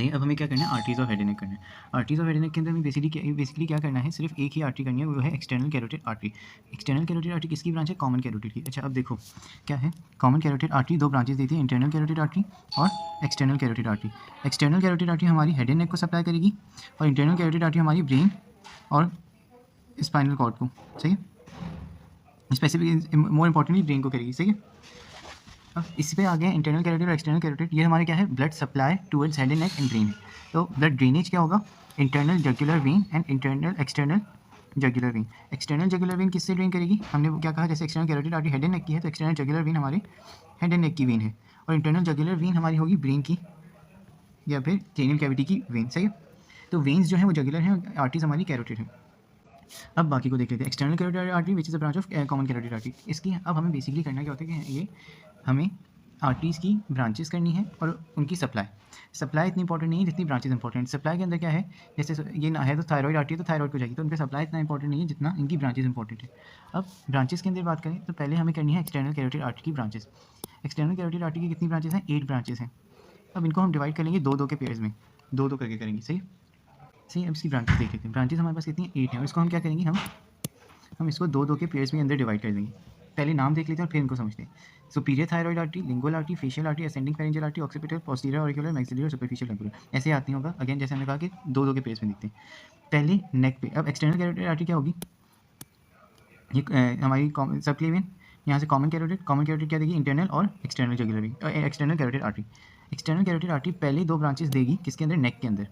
सही। अब हमें क्या करना है, आर्टरीज ऑफ हेड एंड नेक करना है। आर्टरीज ऑफ हेड एंड नेक के अंदर हमें बेसिकली क्या करना है, सिर्फ एक ही आर्टरी करनी है, वो है external carotid artery. External carotid artery किसकी ब्रांच है, कॉमन कैरोटिड की। अच्छा अब देखो क्या है, कॉमन कैरोटिड आर्टरी दो ब्रांचेस देती है, इंटरनल कैरोटिड आर्टरी और external carotid artery. External carotid artery हमारी हेड एंड नेक को सप्लाई करेगी और इंटरनल कैरोटिड आर्टरी हमारी ब्रेन और स्पाइनल कॉर्ड को। सही है, स्पेसिफिक मोर इंपॉर्टेंटली ब्रेन को करेगी। सही है। अब इस पे आ गया इंटरनल कैरोटिड और एक्सटर्नल कैरोटिड। ये हमारे क्या है, blood supply towards head and neck and brain है। तो ब्लड ड्रेनेज क्या होगा, internal jugular vein and internal external jugular vein. External jugular vein किससे ड्रेन करेगी, हमने वो क्या कहा, जैसे external carotid artery head and neck की है तो एक्सटर्नल जगुलर वेन हमारे हेड एंड नेक की वेन है, और इंटरनल जगुलर वेन हमारी होगी ब्रेन की या फिर क्रेनियल कैविटी की वेन। सही है। तो वेन्स जो है वो जगुलर हैं और आर्टरीज हमारी कैरोटिड है। अब बाकी को देख लेते हैं। External carotid artery which is a branch of common carotid artery. इसकी अब हमें बेसिकली करना क्या होता है कि ये हमें आर्टरीज की ब्रांचेस करनी है और उनकी सप्लाई इतनी इंपॉर्टेंट नहीं है जितनी ब्रांचेस इंपॉर्टेंट। सप्लाई के अंदर क्या है, जैसे ये ना है तो थायराइड आर्टरी तो थायराइड को जाएगी, तो उनका सप्लाई इतना इंपॉर्टेंट नहीं है जितना इनकी ब्रांचेस इंपॉर्टेंट है। अब ब्रांचेस के अंदर बात करें तो पहले हमें करनी है एक्सटर्नल कैरोटिड आर्टरी की ब्रांचेस। एक्सटर्नल कैरोटिड आर्टरी की कितनी ब्रांचेस हैं, 8 ब्रांचेस हैं। अब इनको हम डिवाइड करेंगे दो के पेयर्स में, दो करके करेंगे। सही सही। अब इसकी ब्रांचेस देख लेते हैं। ब्रांचेस हमारे पास कितनी है, 8 हैं, और इसको हम क्या करेंगे, हम इसको दो के पेयर्स में अंदर डिवाइड कर देंगे। पहले नाम देख लेते हैं और फिर इनको समझते हैं। Superior thyroid artery, lingual artery, facial artery, ascending pharyngeal artery, occipital, posterior auricular, maxillary और सुपरफिशियल टेम्पोरल। ऐसे आती होगा। अगेन जैसे हमने कहा कि दो के पेयर्स में दिखते हैं। पहले नेक पे। अब एक्सटर्नल कैरोटिड आर्टरी क्या होगी, ये हमारी सबक्लेवियन, यहाँ से कॉमन कैरोटिड क्या देगी, इंटरनल और external jugular, external carotid artery. External carotid artery पहले दो ब्रांचेस देगी किसके अंदर, नेक के अंदर,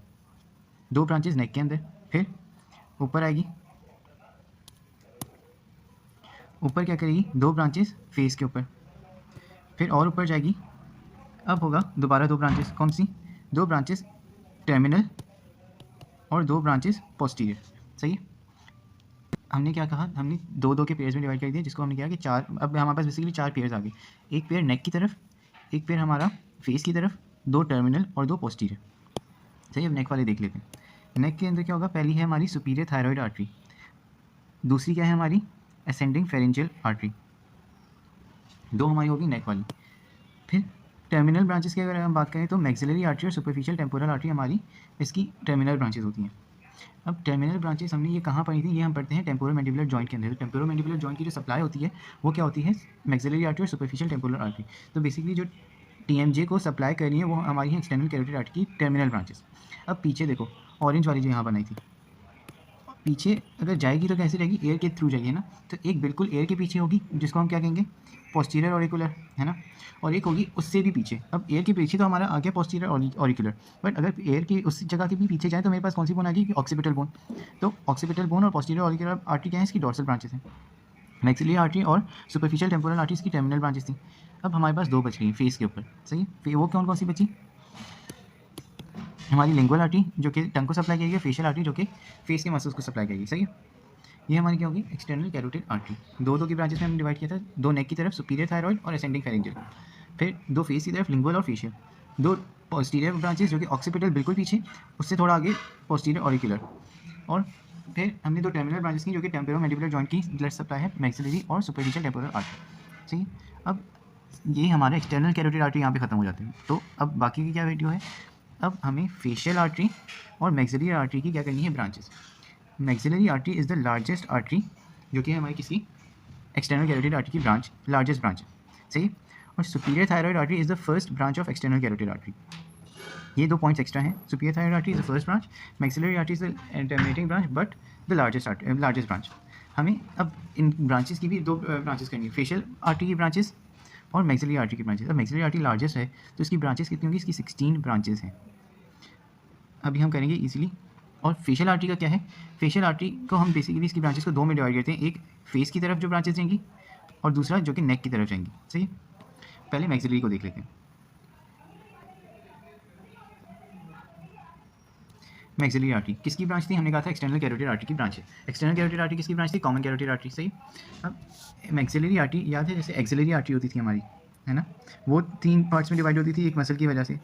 दो ब्रांचेस नेक के अंदर। फिर ऊपर आएगी, ऊपर क्या करेगी, दो ब्रांचेस फेस के ऊपर, फिर और ऊपर जाएगी। अब होगा दोबारा दो ब्रांचेस, कौन सी, दो ब्रांचेस टर्मिनल और दो ब्रांचेस पोस्टीरियर। सही है। हमने क्या कहा, हमने दो के पेयर्स में डिवाइड कर दिया, जिसको हमने किया कि चार। अब हमारे पास बेसिकली 4 पेयर्स आ गए, एक पेयर नेक की तरफ, एक पेयर हमारा फेस की तरफ, दो टर्मिनल और दो पोस्टीरियर। सही। अब नेक वाले देख लेते हैं। नेक के अंदर क्या होगा, पहली है हमारी सुपीरियर थायराइड आर्टरी, दूसरी क्या है हमारी असेंडिंग फेरेंजियल आर्टरी, दो हमारी होगी नेक वाली। फिर टर्मिनल ब्रांचेस की अगर हम बात करें तो मैक्सिलरी आर्टरी और सुपरफिशियल टेम्पोरल आर्टरी हमारी इसकी टर्मिनल ब्रांचेस होती हैं। अब टर्मिनल ब्रांचेस हमने ये कहाँ पढ़ी थी, ये हम पढ़ते हैं टेम्पोरो मैंडिबुलर जॉइंट के अंदर। तो टेम्पोरो मैंडिबुलर जॉइंट की जो सप्लाई होती है वो क्या होती है, मैक्सिलरी आर्टरी और सुपरफिशियल टेम्पोरल आर्टरी। तो बेसिकली जो टीएमजे को सप्लाई कर रही है वो हमारी है एक्सटर्नल कैरोटिड आर्टरी की टर्मिनल ब्रांचेस। अब पीछे देखो, ऑरेंज वाली जो यहाँ बनाई थी, पीछे अगर जाएगी तो कैसे रहेगी, एयर के थ्रू जाएगी ना, तो एक बिल्कुल एयर के पीछे होगी जिसको हम क्या कहेंगे, पोस्टीरियर ऑरिकुलर, है ना, और एक होगी उससे भी पीछे। अब एयर के पीछे तो हमारा आ गया पोस्टीरियर ऑरिकुलर, बट अगर एयर की उस जगह के भी पीछे जाए तो मेरे पास कौन सी बोन आ गई, ऑक्सीपिटल बोन। तो ऑक्सीपिटल बोन और पोस्टीरियर ऑरिकुलर आर्टरी क्या है, इसकी डोर्सल ब्रांचेस हैं। मैक्सिलरी आर्टरी और सुपरफिशियल टेम्पोरल आर्टरीज की टर्मिनल ब्रांचेस थी। अब हमारे पास दो बच गई फेस के ऊपर। सही है। वो कौन सी बची, हमारी लिंगुअल आर्टरी जो कि टंग को सप्लाई करेगी, फेशियल आर्टरी जो कि फेस के मसल्स को सप्लाई करेगी। सही है। ये हमारी क्या होगी, एक्सटर्नल कैरोटिड आर्टरी। दो की ब्रांचेस में हमने डिवाइड किया था, दो नेक की तरफ सुपीरियर थायराइड और असेंडिंग फेरेंजियल, फिर दो फेस की तरफ लिंगुअल और फेशियल, दो पोस्टीरियर ब्रांचेस जो कि ऑक्सीपिटल बिल्कुल पीछे, उससे थोड़ा आगे पोस्टीरियर ऑरिकुलर, और फिर हमने दो टर्मिनल ब्रांचेस की जो कि टेम्पोरो मैंडिबुलर जॉइंट की ब्लड सप्लाई है, मैक्सिलरी और सुपरफिशियल टेम्पोरल आर्टरी। सही है। अब ये हमारे एक्सटर्नल कैरोटिड आर्टरी यहाँ पे खत्म हो जाते हैं। तो अब बाकी की क्या वीडियो है, अब हमें फेशियल आर्टरी और मैक्सिलरी आर्टरी की क्या करनी है, branches. Maxillary artery is the largest artery, जो कि हमारी किसी एक्सटर्नल कैरोटिड आर्टरी की ब्रांच, लार्जेस्ट ब्रांच है। सही। और superior thyroid artery is the first branch of external carotid artery. ये दो पॉइंट्स एक्स्ट्रा हैं। Superior thyroid artery is the first branch, maxillary artery is the terminating branch, but the largest branch. हमें अब इन branches की भी दो branches करनी है, फेशियल आर्टरी की ब्रांचेस और मैक्सिलरी आर्टरी की ब्रांचेस। अब मैक्सिलरी आर्टरी लार्जेस्ट है तो इसकी ब्रांचेस कितनी होंगी, इसकी 16 ब्रांचेस हैं। अभी हम करेंगे इजीली। और फेशियल आर्टरी का क्या है, फेशियल आर्टरी को हम बेसिकली इसकी ब्रांचेस को दो में डिवाइड करते हैं, एक फेस की तरफ जो ब्रांचेस जाएंगी और दूसरा जो कि नेक की तरफ जाएंगी। सही है। पहले मैक्सिलरी को देख लेते हैं। मैक्सिलरी आर्टरी किसकी ब्रांच थी, हमने कहा था एक्सटर्नल कैरोटिड आर्टरी की ब्रांच है। एक्सटर्नल कैरोटिड आर्टरी किसकी ब्रांच थी, कॉमन कैरोटिड आर्टरी। सही। अब मैक्सिलरी आर्टरी याद है, जैसे एक्सिलरी आर्टरी होती थी हमारी, है ना, वो 3 पार्ट्स में डिवाइड होती थी एक मसल की वजह से।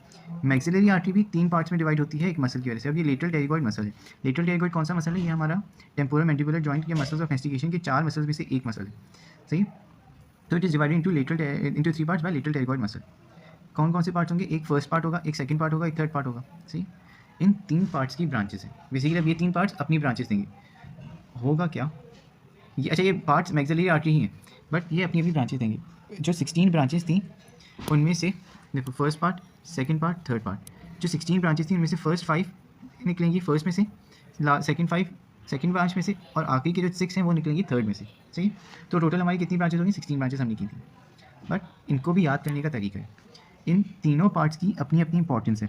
मैक्सिलरी आर्टरी भी 3 पार्ट्स में डिवाइड होती है एक मसल की वजह से। अब ये लेटरल टेरिगॉइड मसल है। लेटरल टेरिगॉइड कौन सा मसल है, ये हमारा टेम्पोरो मैंडिबुलर जॉइंट के मसल्स ऑफ मैस्टिकेशन के 4 मसल्स में से एक मसल है। सही। तो it is divided into 3 parts bye lateral pterygoid muscle. कौन कौन से पार्ट्स होंगे, एक फर्स्ट पार्ट होगा, एक सेकंड पार्ट होगा, एक थर्ड पार्ट होगा, सही। इन 3 पार्ट्स की ब्रांचेस हैं बेसिकली। अब ये 3 पार्ट्स अपनी ब्रांचेस देंगे, होगा क्या ये, अच्छा ये पार्ट्स मैक्सिलरी आर्टरी ही हैं बट ये अपनी अपनी ब्रांचेस देंगे। जो 16 ब्रांचेस थी उनमें से देखो first part, second part, third part, जो 16 ब्रांचेस थी उनमें से फर्स्ट 5 निकलेंगी फर्स्ट में से, सेकंड 5 सेकंड ब्रांच में से, और आखिरी के जो 6 हैं वो निकलेंगी थर्ड में से, सही। तो टोटल हमारी कितनी ब्रांचेस होंगी, 16 ब्रांचेस हमने की थी। बट इनको भी याद करने का तरीका है, इन तीनों पार्ट्स की अपनी अपनी इंपॉर्टेंस है।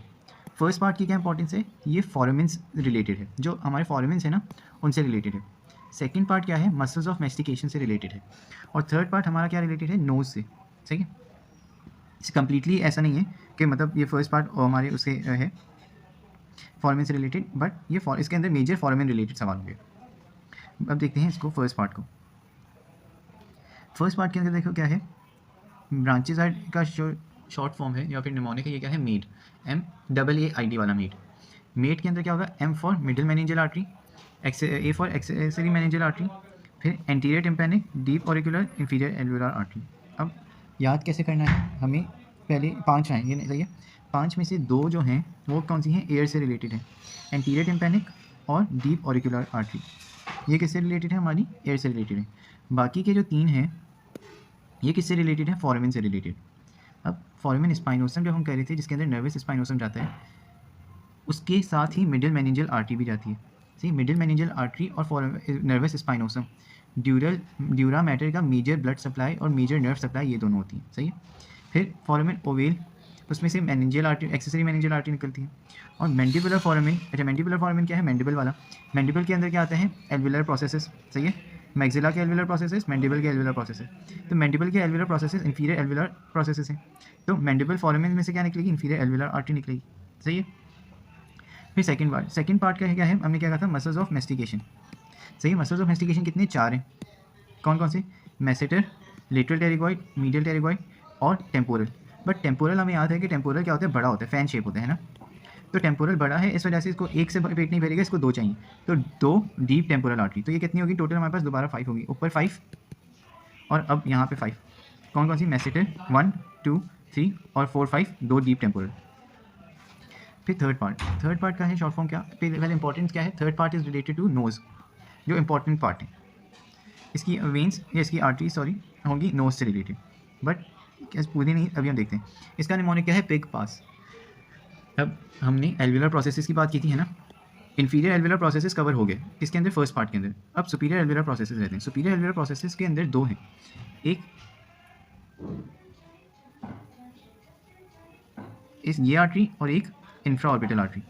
फर्स्ट पार्ट की क्या इंपॉर्टेंस है, ये फोरामेन रिलेटेड है, जो हमारे फोरामेन है ना उनसे रिलेटेड है। सेकंड पार्ट क्या है, मसल्स ऑफ मैस्टिकेशन से रिलेटेड है। और थर्ड पार्ट हमारा क्या रिलेटेड है, नोज़ से, सही है। कम्प्लीटली ऐसा नहीं है कि मतलब ये फर्स्ट पार्ट हमारे उससे है फॉर्मेन से रिलेटेड, बट ये इसके अंदर मेजर फॉर्मेन रिलेटेड सवाल होंगे। अब देखते हैं इसको फर्स्ट पार्ट को। फर्स्ट पार्ट के अंदर देखो क्या है, ब्रांचेस आर का शॉर्ट फॉर्म है या फिर निमोनिक है, ये क्या है, मेड, MAAID वाला मेड। मेड के अंदर क्या होगा, M for middle meningeal artery, A for accessory meningeal artery, फिर anterior tympanic, deep auricular, inferior alveolar artery. अब याद कैसे करना है हमें, पहले 5 हैं, ये नहीं सही है, 5 में से 2 जो हैं वो कौन सी हैं, एयर से रिलेटेड है, एंटीरियर टिम्पैनिक और डीप ऑरिकुलर आर्टरी। ये किससे रिलेटेड है, हमारी एयर से रिलेटेड है। बाकी के जो 3 हैं ये किससे रिलेटेड है, फोरामेन से रिलेटेड। अब फोरामेन स्पाइनोसम जो हम कह रहे थे जिसके अंदर नर्वस स्पाइनोसम जाता है, उसके साथ ही मिडिल मेनिंजियल आर्टरी भी जाती है, सही। मिडिल मेनिंजियल आर्टरी और नर्वस स्पाइनोसम ड्यूरा मैटर का मेजर ब्लड सप्लाई और मेजर नर्व सप्लाई ये दोनों होती हैं, सही है। फिर फोरामेन ओवेल, उसमें से meningeal artery, accessory meningeal artery निकलती है। और मैंडिबुलर फोरामेन, अच्छा मैंडिबुलर फोरामेन क्या है, मैंडिबल वाला। मैंडिबल के अंदर क्या आता है, एल्वुलर प्रोसेसेस, सही है। मैक्सिला के एल्वुलर प्रोसेसेस, मैंडिबल के एल्वुलर प्रोसेसेस। तो मैंडिबल के alveolar processes inferior alveolar processes हैं, तो मैंडिबल फोरामेन में से क्या निकलेगी, इंफीरियर एल्वुलर आर्टरी निकलेगी, सही है। फिर सेकंड पार्ट का है क्या है, हमने क्या कहा था, मसल्स ऑफ मैस्टिकेशन, सही है। मसल्स ऑफ मैस्टिकेशन कितने, 4 हैं, कौन कौन से, masseter, lateral pterygoid, medial pterygoid और टेम्पोरल। बट टेम्पोरल हमें याद है कि टेम्पोरल क्या होता है, बड़ा होता है, फैन शेप होता है ना। तो टेम्पोरल बड़ा है, इस वजह से इसको एक से पेट नहीं भरेगा, इसको 2 चाहिए, तो 2 डीप टेम्पोरल आर्टरी। तो ये कितनी होगी टोटल हमारे पास, दोबारा 5 होगी, ऊपर 5 और अब यहाँ पे 5, कौन कौन सी, मैसेटर 1 2 3 और 4 5, 2 डीप टेम्पोरल। फिर थर्ड पार्ट का है शॉर्ट फॉर्म क्या, पहले इंपॉर्टेंस क्या है, third part is related to nose, जो इंपॉर्टेंट पार्ट है। इसकी वेंस या इसकी आर्टरी सॉरी होंगी नोज से रिलेटेड, बट पूरी नहीं, अभी हम देखते हैं। इसका निमोनिक क्या है, पिग पास। अब हमने एल्वुलर प्रोसेसेस की बात की थी है ना, इंफीरियर एल्वुलर प्रोसेसेस कवर हो गए किसके अंदर, फर्स्ट पार्ट के अंदर। अब सुपीरियर एल्वुलर प्रोसेसेस रहते हैं। सुपीरियर एल्वुलर प्रोसेसेस के अंदर 2 हैं, एक ये आर्टरी और एक इंफ्रा ऑर्बिटल आर्टरी।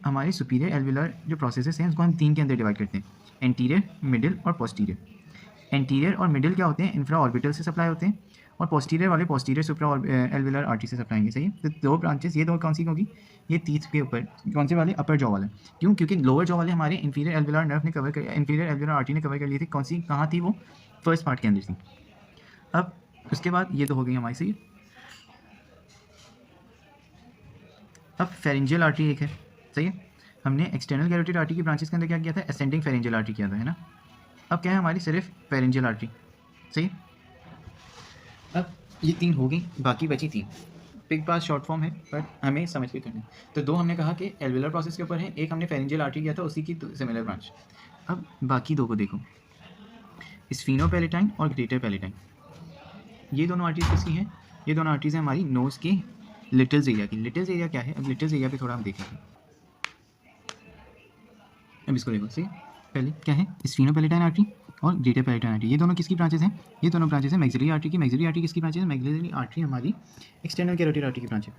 हमारे सुपीरियर एल्वुलर जो प्रोसेसेस हैं उसको हम 3 के अंदर डिवाइड करते हैं, एंटीरियर, मिडिल और पोस्टीरियर। एंटीरियर और मिडिल क्या होते हैं, इंफ्रा ऑर्बिटल से सप्लाई होते हैं, और पोस्टीरियर वाले पोस्टीरियर सुप्रा एल्वुलर आर्टरी से सप्लाई होंगे, सही है। तो 2 ब्रांचेस, ये 2 कौन सी होगी, ये टीथ के ऊपर, कौन से वाले, अपर जॉ वाले। क्यों, क्योंकि लोअर जॉ वाले हमारे इंफीरियर एल्वुलर नर्व ने कवर कर, इंफीरियर एल्वुलर आर्टरी ने कवर कर ली थी, कौन सी, कहाँ थी वो, फर्स्ट पार्ट के अंदर थी। अब उसके बाद ये तो हो गई हमारी, सही। अब फेरेंजियल आर्टरी एक है, सही है। हमने एक्सटर्नल कैरोटिड आर्टरी की ब्रांचेस के अंदर क्या किया था, असेंडिंग फेरेंजियल आर्टरी किया था, है ना। अब क्या है हमारी, सिर्फ फेरेंजियल आर्टरी, सही। अब ये 3 हो गई, बाकी बची 3। पिग पास शॉर्ट फॉर्म है बट हमें समझ के करना है। तो 2 हमने कहा कि एल्वुलर प्रोसेस के ऊपर है, एक हमने फेरेंजियल आर्टरी किया था उसी की सिमिलर ब्रांच। अब बाकी 2 को देखो, स्फीनोपैलेटाइन और ग्रेटर पैलेटाइन। ये दोनों आर्टरीज किसकी हैं, ये दोनों आर्टरीज हैं हमारी नोज़ के लिटिल्स एरिया की। लिटिल्स एरिया क्या है, अब लिटिल्स एरिया पे थोड़ा हम देखेंगे। अब इसको देखो, सही। पहले क्या है, स्फीनोपैलेटाइन आर्टरी और ग्रेटर पैलेटाइन आर्टरी, ये दोनों किसकी ब्रांचेस हैं, ये दोनों ब्रांचेस हैं मैक्सिलरी आर्टरी की। मैक्सिलरी आर्टरी किसकी ब्रांचेस है, मैक्सिलरी आर्टरी हमारी एक्सटर्नल कैरोटिड आर्टरी की ब्रांच है।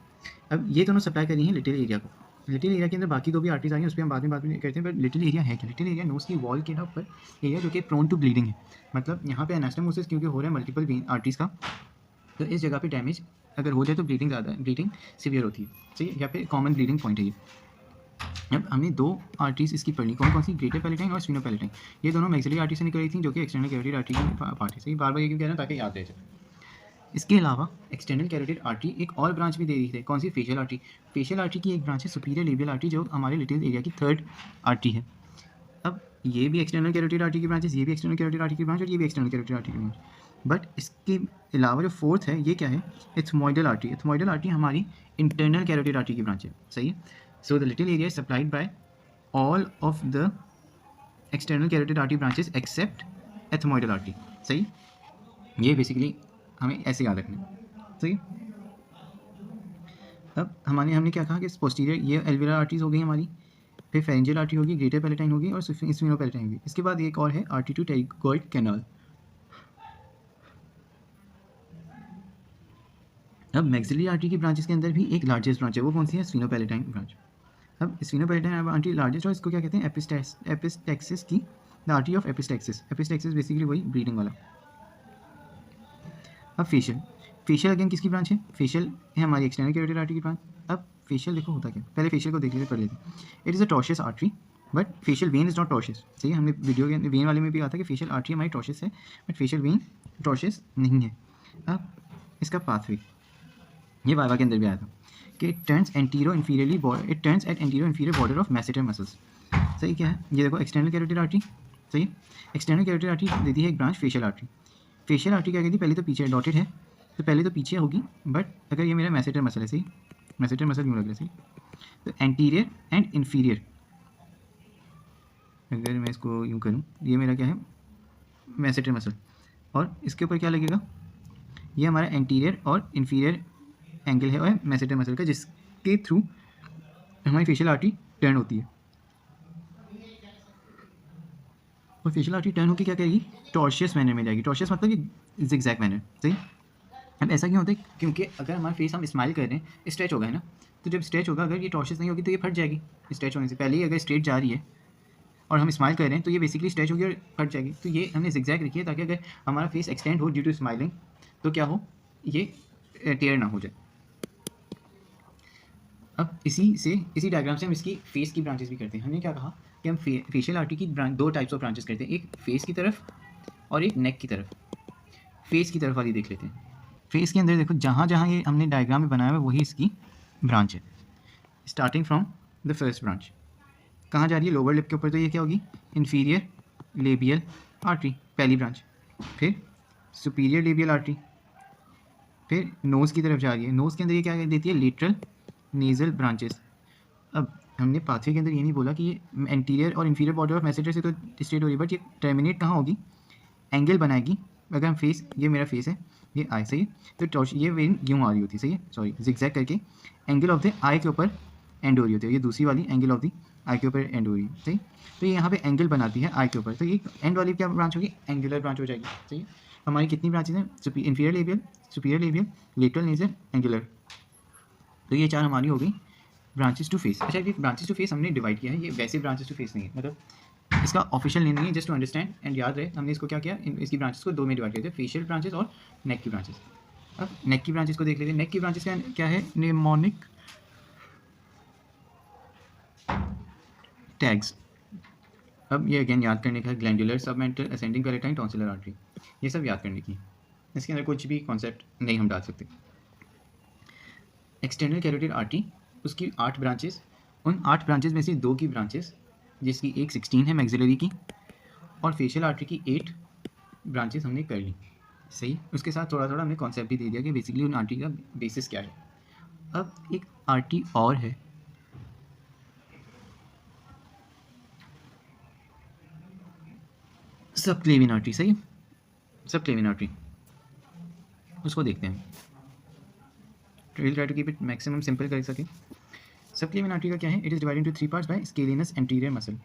अब ये दोनों सप्लाई कर रही हैं लिटिल एरिया को। लिटिल एरिया के अंदर बाकी 2 भी आर्टरीज आई हैं, उस पर हम बाद में करते हैं, बट लिटिल एरिया है क्या, लिटिल एरिया नोज़ की वॉल के ऊपर एरिया जो कि प्रोन टू ब्लीडिंग है, मतलब यहाँ पे एनास्टोमोसिस क्योंकि हो रहा है मल्टीपल आर्टरीज का, तो इस जगह पे डैमेज अगर हो जाए तो ब्लीडिंग ज़्यादा है, ब्लीडिंग सीवियर होती है, सही है। या फिर कॉमन ब्लीडिंग पॉइंट है ये। अब हमने 2 आर्टरीज इसकी पढ़ी, कौन कौन सी, ग्रेटर पैलेटाइन और स्फीनोपैलेटाइन। ये दोनों मैक्सिलरी आर्टरी से निकल रही थी जो कि एक्सटर्नल कैरोटिड आर्टरी की पार्ट है, सही। बार बार ये क्यों कह रहा हूं, ताकि याद रह जाए। इसके अलावा एक्सटर्नल कैरोटिड आर्टरी एक और ब्रांच भी दे रही थी, कौन सी, फेशियल आर्टरी। फेशियल आर्टरी की एक ब्रांच है सुपीरियर लेबियल आर्टरी, जो हमारे लिटिल एरिया की 3rd आर्टरी है। अब ये भी एक्सटर्नल कैरोटिड आर्टरी की ब्रांच है, ये भी एक्सटर्नल कैरोटिड आर्टरी की ब्रांच और ये भी एक्सटर्नल कैरोटिड आर्टरी की ब्रांच। बट इसके अलावा जो फोर्थ है ये क्या है, एथमोइडल आर्टरी। एथमोइडल आर्टरी हमारी इंटरनल कैरोटिड आर्टरी की ब्रांच है, सही है। So the little area supplied by all of the external carotid artery branches except ethmoidal artery, सही। ये बेसिकली हमें ऐसे याद रखना है, सही। अब हमने क्या कहा कि पोस्टीरियर ये एल्वियुलर आर्टरीज हो गई हमारी, फिर फेरेंजियल आर्टरी होगी, ग्रेटर पैलेटाइन होगी और स्फीनोपैलेटाइन होगी। इसके बाद एक और है आर्टरी टू टेरिगॉइड कैनाल। अब मैक्सिलरी आर्टरी की ब्रांचेस के अंदर भी एक लार्जेस्ट ब्रांच है, वो कौन सी है, स्फीनोपैलेटाइन ब्रांच। अब स्फीनोपैलेटाइन आर्टरी लार्जेस्ट, और इसको क्या कहते हैं, एपिस्टैक्सिस की, the artery of epistaxis. Epistaxis basically वही ब्रीडिंग वाला। अब फेशियल, फेशियल अगेन किसकी ब्रांच है, फेशियल है हमारी एक्सटर्नल कैरोटिड आर्टरी की ब्रांच। अब फेशियल देखो होता क्या, पहले फेशियल को देख लेते पढ़ लेते। It is a tortuous artery but facial vein is not tortuous, सही है। हमने वीडियो के वेन वाले में भी कहा था कि फेशियल आर्टरी हमारी टॉर्शियस है बट फेशियल वेन टॉर्शियस नहीं है। अब इसका पाथवे ये वाइवा के अंदर भी आया था कि it turns antero inferiorly, it turns eight antero inferior border of masseter muscles, सही। क्या है ये देखो, एक्सटर्नल कैरोटिड आर्टरी, सही है। एक्सटर्नल कैरोटिड आर्टरी देती है एक branch facial artery. Facial artery क्या कहती है, पहले तो पीछे डॉटेड है तो पहले तो पीछे होगी, बट अगर ये मेरा मैसेटर मसल है, सही, मैसेटर मसल क्यों लग रहा है, सही। तो एंटीरियर एंड इन्फीरियर, अगर मैं इसको यूँ करूँ, ये मेरा क्या है, मैसेटर मसल, और इसके ऊपर क्या लगेगा, ये हमारा एंटीरियर और इन्फीरियर एंगल है और मैसेटर मसल का, जिसके थ्रू हमारी फेशियल आर्टरी टर्न होती है। और फेशियल आर्टरी टर्न होकर क्या करेगी, टॉर्शियस मैनर में जाएगी। टॉर्शियस मतलब कि जिगजैग मैनर, सही। अब ऐसा क्यों होता है, क्योंकि अगर हमारा फेस हम स्माइल कर रहे हैं, स्ट्रेच होगा है ना, तो जब स्ट्रेच होगा, अगर ये टॉर्शियस नहीं होगी तो ये फट जाएगी। स्ट्रेच होने से पहले ही अगर स्ट्रेट जा रही है और हम स्माइल कर रहे हैं तो ये बेसिकली स्ट्रेच होगी और फट जाएगी। तो ये हमने जिगजैग रखी है ताकि अगर हमारा फेस एक्सटेंड हो ड्यू टू स्माइलिंग तो क्या हो, ये टेयर ना हो जाए। अब इसी डायग्राम से हम इसकी फेस की ब्रांचेस भी करते हैं। हमने क्या कहा कि हम फेशियल आर्टरी की दो टाइप्स ऑफ ब्रांचेस करते हैं, एक फेस की तरफ और एक नेक की तरफ। फेस की तरफ वाली देख लेते हैं। फेस के अंदर देखो, जहाँ जहाँ ये हमने डायग्राम में बनाया हुआ वही इसकी ब्रांच है, starting from the first branch. कहाँ जा रही है, लोअर लिप के ऊपर, तो ये क्या होगी, इन्फीरियर लेबियल आर्टरी, पहली ब्रांच। फिर सुपीरियर लेबियल आर्टरी, फिर नोज़ की तरफ जा रही है। नोज़ के अंदर ये क्या देती है, लेटरल नेजल ब्रांचेस। अब हमने पाथवे के अंदर ये नहीं बोला कि ये एंटीरियर और इन्फीरियर बॉर्डर ऑफ मैसेटर से तो स्ट्रेट हो रही है, बट ये टर्मिनेट कहाँ होगी, एंगल बनाएगी। अगर हम फेस, ये मेरा फेस है, ये आई, सही है, तो ये वेन यूँ आ रही होती है, सही है, सॉरी, जिगजैग करके एंगल ऑफ द आई के ऊपर एंड हो रही होती है। ये दूसरी वाली एंगल ऑफ द आई के ऊपर एंड हो रही है, सही। तो ये यहाँ पे एंगल बनाती है आई के ऊपर, तो ये एंड वाली क्या ब्रांच होगी, एंगुलर ब्रांच हो जाएगी, सही है। हमारी कितनी ब्रांचेज हैं, inferior labial, superior labial, lateral nasal, angular. तो ये चार हमारी हो गई ब्रांचेस टू फेस। अच्छा, ये ब्रांचेस टू फेस हमने डिवाइड किया है, ये वैसे ब्रांचेस टू फेस नहीं है, मतलब इसका ऑफिशियल नेम नहीं है, जस्ट टू अंडरस्टैंड एंड याद रहे। हमने इसको क्या किया, इसकी ब्रांचेस को दो में डिवाइड किया था, फेशियल ब्रांचेस और नेक की ब्रांचेस। अब नेक की ब्रांचेस को देख लेते हैं। नेक की ब्रांचेस का क्या है, निमोनिक टैग्स। अब ये अगेन याद करने का, glandular submental ascending palatine tonsillar artery, ये सब याद करने की। इसके अंदर कुछ भी कॉन्सेप्ट नहीं हम डाल सकते। एक्सटर्नल कैरोटिड आर्टरी, उसकी 8 ब्रांचेस, उन 8 ब्रांचेस में से 2 की ब्रांचेस, जिसकी एक 16 है मैक्सिलरी की, और फेशियल आर्टरी की 8 ब्रांचेस हमने कर ली, सही। उसके साथ थोड़ा थोड़ा हमने कॉन्सेप्ट भी दे दिया कि बेसिकली उन आर्टरी का बेसिस क्या है। अब एक आर्टरी और है, सबक्लेवियन आर्टरी, सही है, सबक्लेवियन आर्टरी, उसको देखते हैं। Will try to keep it maximum simple कर सके। सबक्लेवियन आर्टरी का क्या है, it is divide into 3 parts by scalenus anterior muscle.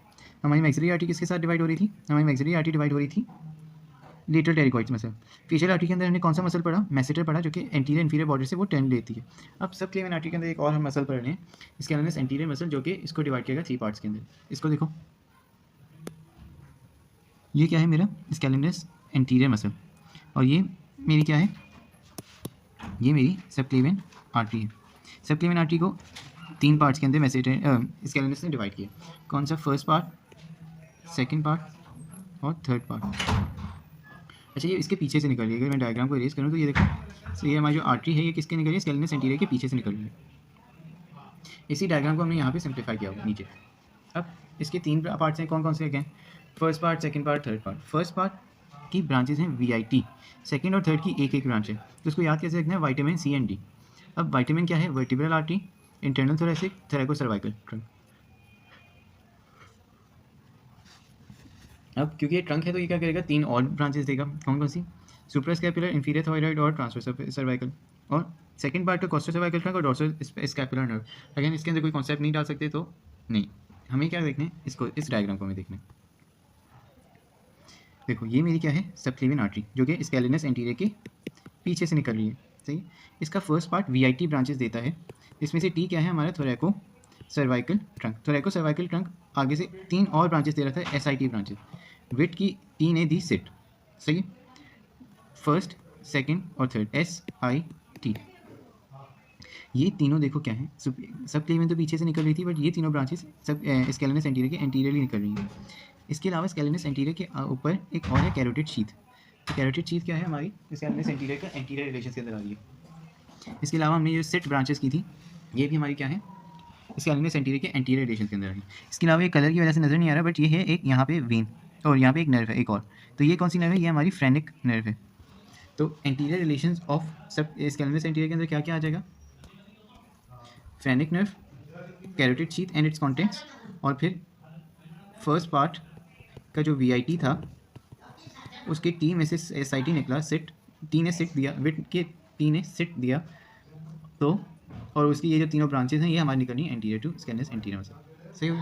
हमारी मैक्सिलरी आर्टरी किसके साथ डिवाइड हो रही थी, हमारी मैक्सिलरी आर्टरी डिवाइड हो रही थी लेटरल टेरिगॉइड्स मसल। फेशियल आर्टरी के अंदर हमने कौन सा मसल पढ़ा, मैसेटर पढ़ा, जो कि एंटीरियर इन्फीरियर बॉर्डर से वो टर्न लेती है। अब सबक्लेवियन आर्टरी के अंदर एक और हम मसल पढ़ रहे हैं, स्केलिनस एंटीरियर मसल, जो कि इसको डिवाइड किया गया 3 पार्ट्स के अंदर। इसको देखो, ये क्या है मेरा, स्केलिनस एंटीरियर मसल, और ये मेरी क्या है, ये मेरी सबक्लेवियन आर्टरी है। सबक्लेवियन आर्टरी को 3 पार्ट्स के अंदर मैसेटर स्केलिनस ने डिवाइड किया। कौन सा, फर्स्ट पार्ट, सेकंड पार्ट और थर्ड पार्ट। अच्छा, ये इसके पीछे से निकल रही है, अगर मैं डायग्राम को इरेज करूँ तो ये देखो, तो ये हमारी जो आर्टरी है ये किसके निकल रही है, स्केलिनस एंटीरियर के पीछे से निकल रही है। इसी डायग्राम को हमने यहाँ पे सिंप्लीफाई किया हुआ नीचे। अब इसके 3 पार्ट्स हैं, कौन कौन से again, first part, second part, third part. First part की ब्रांचेज हैं VIT, सेकंड और थर्ड की एक एक ब्रांच है, तो उसको याद कैसे रखना है, विटामिन C एंड D। अब विटामिन क्या है, vertebral artery, internal thoracic, thyrocervical trunk. अब क्योंकि ये ट्रंक है तो ये क्या करेगा, 3 और ब्रांचेस देगा, कौन कौन सी, सुप्रास्कैपुलर, इंफीरियर थायराइड और ट्रांसवर्स सर्वाइकल। और सेकंड पार्ट है कोस्टल सर्वाइकल ट्रंक और डोर्सल स्कैपुलर नर्व। अगेन इसके अंदर कोई कॉन्सेप्ट नहीं डाल सकते तो नहीं, हमें क्या देखना है, इसको इस डायग्राम को हमें देखना है। देखो ये मेरी क्या है, सबक्लेवियन आर्टरी जो कि स्कैलिनस एंटीरियर के पीछे से निकल रही है, सही है। इसका फर्स्ट पार्ट VIT ब्रांचेस देता है, इसमें से T क्या है हमारा, थोरैको सर्वाइकल ट्रंक। थोरैको सर्वाइकल ट्रंक आगे से 3 और ब्रांचेस दे रहा था, SIT ब्रांचेस। विट की T ने दी सिट, सही है, फर्स्ट सेकंड और थर्ड SIT। ये तीनों देखो क्या है, सब क्लेवियन तो पीछे से निकल रही थी, बट ये तीनों ब्रांचेस सब स्कैलिनस एंटीरियर के एंटीरियरली निकल रही हैं। इसके अलावा स्कैलिनस एंटीरियर के ऊपर एक और है कैरोटिड शीथ। तो कैरोटिड शीथ क्या है हमारी, स्कैलिनस एंटीरियर का एंटीरियर रिलेशन के अंदर आ रही है। इसके अलावा हमने जो सिट ब्रांचेस की थी, ये भी हमारी क्या है, स्कैलिनस एंटीरियर के एंटीरियर रिलेशन के अंदर आ रही है। इसके अलावा ये कलर की वजह से नज़र नहीं आ रहा, बट ये है एक यहाँ पे वेन और यहाँ पे एक नर्व है एक और, तो ये कौन सी नर्व है, ये हमारी फ्रेनिक नर्व है। तो एंटीरियर रिलेशंस ऑफ सब स्कैलिनस एंटीरियर के अंदर क्या क्या आ जाएगा, phrenic nerve, carotid sheath and it's contents, और फिर फर्स्ट पार्ट का जो VIT था उसके T में से SIT निकला, सिट, T ने सिट दिया, विट के T ने सिट दिया, तो और उसकी ये जो तीनों ब्रांचेस हैं ये हमारी निकलनी है एंटीरियर टू स्कैलिनस एंटीरियर से, सही हो।